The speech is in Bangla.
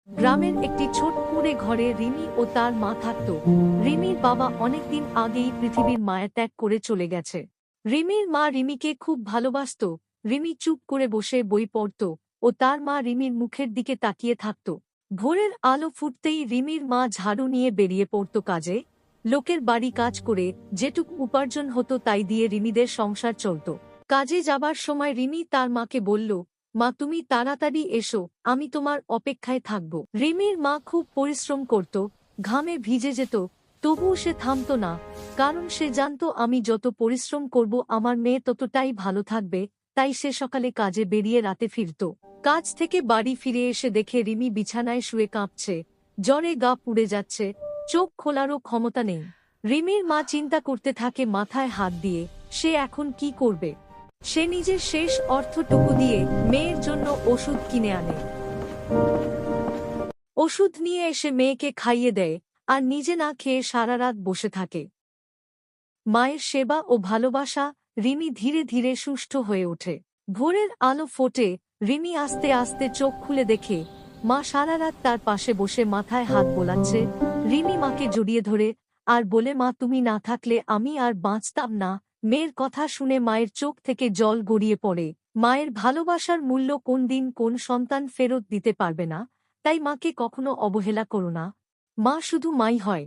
গ্রামের একটি ছোট কুঁড়ে ঘরে রিমি ও তার মা থাকত। রিমির বাবা অনেকদিন আগেই পৃথিবীর মায়া ত্যাগ করে চলে গেছে। রিমির মা রিমিকে খুব ভালোবাসত। রিমি চুপ করে বসে বই পড়ত ও তার মা রিমির মুখের দিকে তাকিয়ে থাকত। ভোরের আলো ফুটতেই রিমির মা ঝাড়ু নিয়ে বেরিয়ে পড়ত কাজে। লোকের বাড়ি কাজ করে যেটুক উপার্জন হতো তাই দিয়ে রিমিদের সংসার চলত। কাজে যাবার সময় রিমি তার মাকে বলল, মা তুমি তাড়াতাড়ি এসো, আমি তোমার অপেক্ষায় থাকব। রিমির মা খুব পরিশ্রম করত, ঘামে ভিজে যেত, তবুও সে থামত না, কারণ সে জানত আমি যত পরিশ্রম করব আমার মেয়ে ততটাই ভালো থাকবে। তাই সে সকালে কাজে বেরিয়ে রাতে ফিরত। কাজ থেকে বাড়ি ফিরে এসে দেখে রিমি বিছানায় শুয়ে কাঁপছে, জ্বরে গা পুড়ে যাচ্ছে, চোখ খোলারও ক্ষমতা নেই। রিমির মা চিন্তা করতে থাকে মাথায় হাত দিয়ে, সে এখন কি করবে। সে নিজের শেষ অর্থটুকু দিয়ে মেয়ের জন্য ওষুধ কিনে আনে। ওষুধ নিয়ে এসে মেয়েকে খাইয়ে দেয়, আর নিজে না খেয়ে সারা রাত বসে থাকে। মায়ের সেবা ও ভালোবাসা রিমি ধীরে ধীরে সুস্থ হয়ে ওঠে। ভোরের আলো ফোটে, রিমি আস্তে আস্তে চোখ খুলে দেখে মা সারা রাত তার পাশে বসে মাথায় হাত বোলাচ্ছে। রিমি মাকে জড়িয়ে ধরে আর বলে, মা তুমি না থাকলে আমি আর বাঁচতাম না। মেয়ের কথা শুনে মায়ের চোখ থেকে জল গড়িয়ে পড়ে। মায়ের ভালোবাসার মূল্য কোন দিন কোন সন্তান ফেরত দিতে পারবে না, তাই মাকে কখনো অবহেলা করো না। মা শুধু মাই হয়।